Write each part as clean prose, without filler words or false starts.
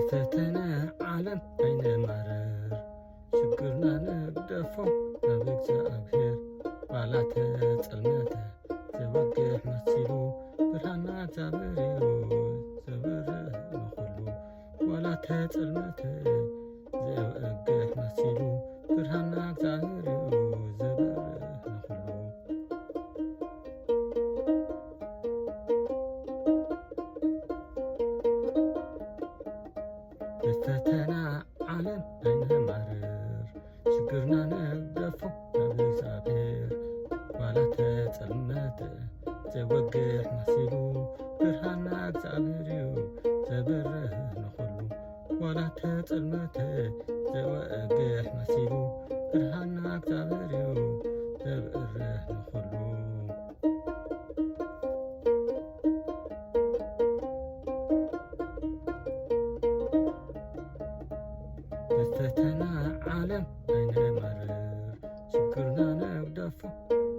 ፈተና ዓለም ኣይንማረር ሽግርና ነግደፎ ናብ እግዚኣብሔር ዋላተ ጽልመተ ዘወግሕ መሲሉ ብርሃንና እግዚአብሔር ዘበርህ ንኹሉ ዋላተ ጽልመተ ዘወግሕ መሲሉ ብርሃንና እግዚአብሔር ዘበርህ ንኹሉ በፈተና ዓለም ኣይንማረር ሽግርና ነግደፎ ናብ እግዚኣብሔር ዋላተ ጽልመተ ዘወግሕ መሲሉ ብርሃንና እግዚአብሔር ዘበርህ ንኹሉ ዋላተ ጽልመተ ዘወግሕ መሲሉ ብርሃንና እግዚአብሔር ዘበርህ ንኹሉ በፈተና ዓለም ኣይንማረር ሽግርና ነግደፎ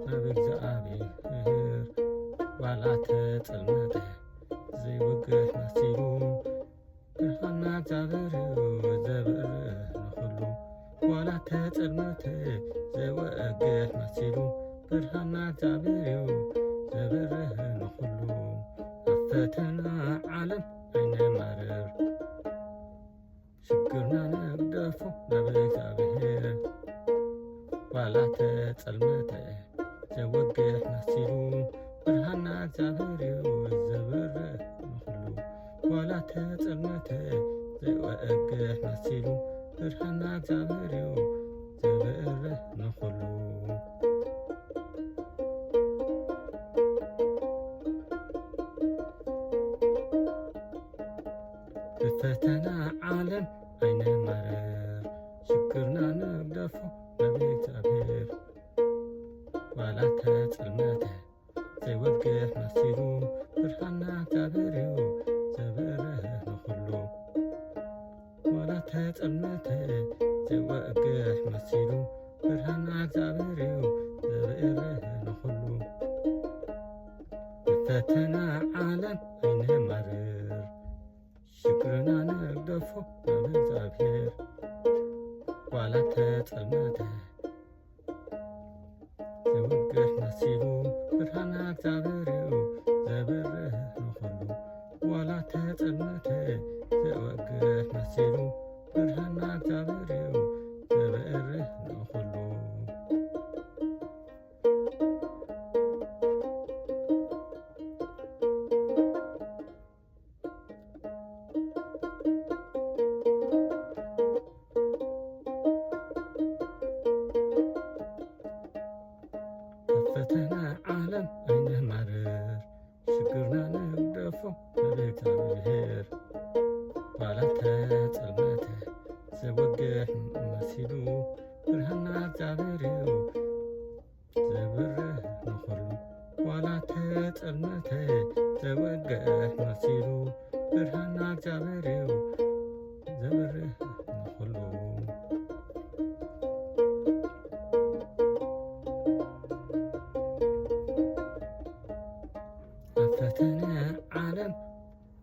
ናብ እግዚኣብሔር ዋላተ ጽልመተ ዘይወግሕ መሲሉ ብርሃንና እግዚአብሔር ዘበርህ ንኹሉ ዋላተ ጽልመተ ዘወግሕ መሲሉ ብርሃንና እግዚአብሔር ዘበርህ ንኹሉ ኣብ ፈተና ዓለም ኣይንማረር ሽግርና ነግደፎ ናብ እግዚኣብሔር ዋላተ ጽልመተ ዘወግሕ መሲሉ ብርሃንና እግዚአብሔር ዘበርህ ንኹሉ ዋላተ ጽልመተ ዘወግሕ መሲሉ ብርሃንና እግዚአብሔር ዘበርህ ንኹሉ በፈተና ዓለም ኣይንማረር ሽግርና ነግደፎ ናብ እግዚኣብሔር ዋላተ ጽልመተ ዘይወግሕ መሲሉ ብርሃንና እግዚአብሔር ዘበርህ ንኹሉ ዋላተ ጽልመተ ዘወግሕ መሲሉ ብርሃንና እግዚአብሔር ዘበርህ ንኹሉ በፈተና ዓለም ኣይንማረር ሽግርና ነግደፎ ናብ እግዚኣብሔር ዋላተ ጽልመተ ዘወግሕ መሲሉ ብርሃንና እግዚአብሔር ዘበርህ ንኹሉ ዋላተ ጽልመተ ዘወግሕ መሲሉ ብርሃንና እግዚአብሔር ዘበርህ ንኹሉ በፈተና ዓለም ኣይንማረር ሽግርና ነግደፎ ናብ እግዚኣብሔር ዋላተ ጽልመተ ዘወግሕ መሲሉ ብርሃንና እግዚአብሔር ዘበርህ ንኹሉ ዋላተ ጽልመተ ዘወግሕ መሲሉ ብርሃንና እግዚአብሔር ዘበርህ ንኹሉ ኣብ ፈተና ዓለም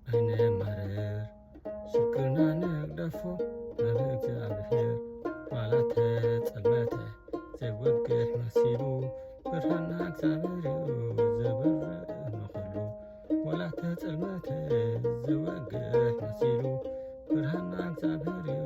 ኣይንማረር ሽግርና ነግደፎ ናብ እግዚኣብሔር ዋላተ ጽልመተ ዘወግሕ መሲሉ ብርሃንና እግዚአብሔር ዘበርህ ንኹሉ ዋላተ ጽልመተ ዘወግሕ መሲሉ ብርሃንና እግዚአብሔር